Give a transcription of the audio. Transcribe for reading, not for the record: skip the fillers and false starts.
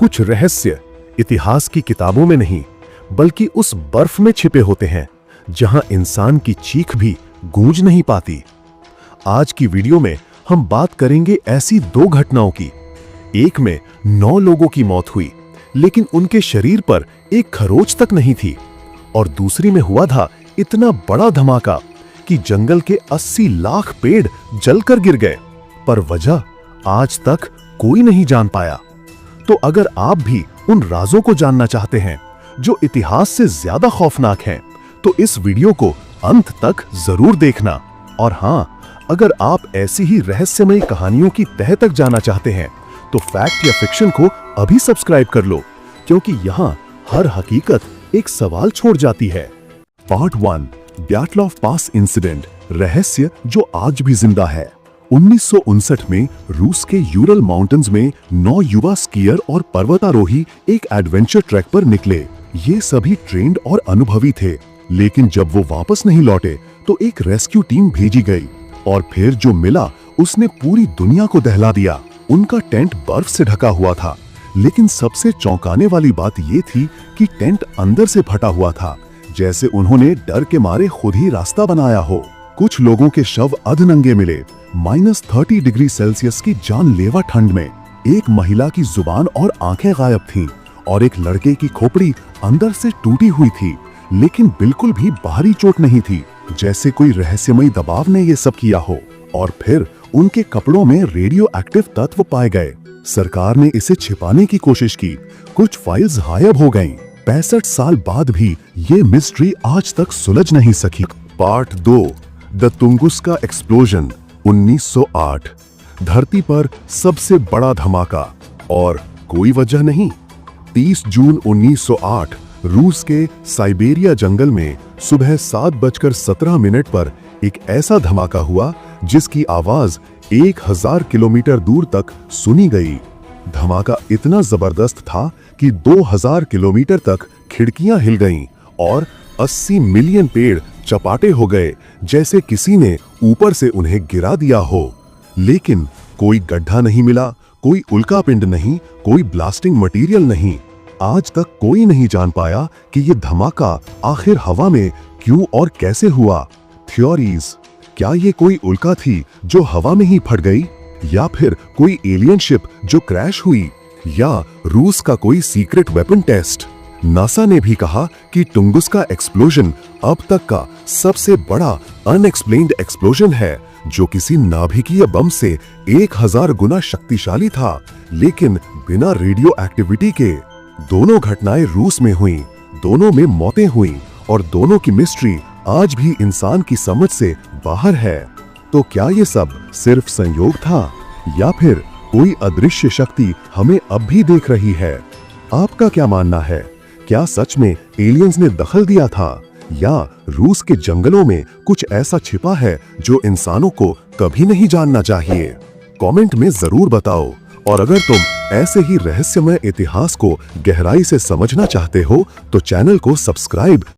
कुछ रहस्य इतिहास की किताबों में नहीं, बल्कि उस बर्फ में छिपे होते हैं जहां इंसान की चीख भी गूंज नहीं पाती। आज की वीडियो में हम बात करेंगे ऐसी दो घटनाओं की। एक में 9 लोगों की मौत हुई, लेकिन उनके शरीर पर एक खरोंच तक नहीं थी, और दूसरी में हुआ था इतना बड़ा धमाका कि जंगल के 80 लाख पेड़ जलकर गिर गए, पर वजह आज तक कोई नहीं जान पाया। तो अगर आप भी उन राजों को जानना चाहते हैं जो इतिहास से ज्यादा खौफनाक हैं, तो इस वीडियो को अंत तक जरूर देखना। और हाँ, अगर आप ऐसी ही रहस्यमयी कहानियों की तह तक जाना चाहते हैं, तो फैक्ट या फिक्शन को अभी सब्सक्राइब कर लो, क्योंकि यहाँ हर हकीकत एक सवाल छोड़ जाती है। पार्ट 1, ब्याटलॉफ पास इंसिडेंट, रहस्य जो आज भी जिंदा है। 1959 में रूस के यूरल माउंटेन्स में 9 युवा स्कीयर और पर्वतारोही एक एडवेंचर ट्रैक पर निकले। ये सभी ट्रेंड और अनुभवी थे, लेकिन जब वो वापस नहीं लौटे तो एक रेस्क्यू टीम भेजी गई, और फिर जो मिला उसने पूरी दुनिया को दहला दिया। उनका टेंट बर्फ से ढका हुआ था, लेकिन सबसे चौंकाने वाली बात ये थी कि टेंट अंदर से फटा हुआ था, जैसे उन्होंने डर के मारे खुद ही रास्ता बनाया हो। कुछ लोगों के शव अधनंगे मिले, -30 डिग्री सेल्सियस की जानलेवा ठंड में। एक महिला की जुबान और आंखें गायब थीं, और एक लड़के की खोपड़ी अंदर से टूटी हुई थी, लेकिन बिल्कुल भी बाहरी चोट नहीं थी, जैसे कोई रहस्यमयी दबाव ने ये सब किया हो। और फिर उनके कपड़ों में रेडियो एक्टिव तत्व पाए गए। सरकार ने इसे छिपाने की कोशिश की, कुछ फाइल्स गायब हो गईं। 65 साल बाद भी ये मिस्ट्री आज तक सुलझ नहीं सकी। Part 2, the Tunguska explosion, 1908। धरती पर सबसे बड़ा धमाका, और कोई वजह नहीं। 30 जून 1908 रूस के साइबेरिया जंगल में सुबह 7:17 पर एक ऐसा धमाका हुआ जिसकी आवाज 1000 किलोमीटर दूर तक सुनी गई। धमाका इतना जबरदस्त था कि 2000 किलोमीटर तक खिड़कियां हिल गईं, और 80 मिलियन पेड़ चपाटे हो गए, जैसे किसी ने ऊपर से उन्हें गिरा दिया हो। लेकिन कोई गड्ढा नहीं मिला, कोई उल्कापिंड नहीं, कोई ब्लास्टिंग मटेरियल नहीं। आज तक कोई नहीं जान पाया कि यह धमाका आखिर हवा में क्यों और कैसे हुआ। थ्योरीज, क्या ये कोई उल्का थी जो हवा में ही फट गई, या फिर कोई एलियन शिप जो क्रैश हुई, या रूस का कोई सीक्रेट वेपन टेस्ट। नासा ने भी कहा कि तुंगुस्का एक्सप्लोजन अब तक का सबसे बड़ा अनएक्सप्लेन्ड एक्सप्लोजन है, जो किसी नाभिकीय बम से 1000 गुना शक्तिशाली था, लेकिन बिना रेडियो एक्टिविटी के। दोनों घटनाएं रूस में हुईं, दोनों में मौतें हुईं, और दोनों की मिस्ट्री आज भी इंसान की समझ से बाहर है। तो क्या ये सब सिर्फ संयोग था, या फिर कोई अदृश्य शक्ति हमें अब भी देख रही है? आपका क्या मानना है? क्या सच में एलियंस ने दखल दिया था, या रूस के जंगलों में कुछ ऐसा छिपा है जो इंसानों को कभी नहीं जानना चाहिए? कमेंट में जरूर बताओ। और अगर तुम ऐसे ही रहस्यमय इतिहास को गहराई से समझना चाहते हो, तो चैनल को सब्सक्राइब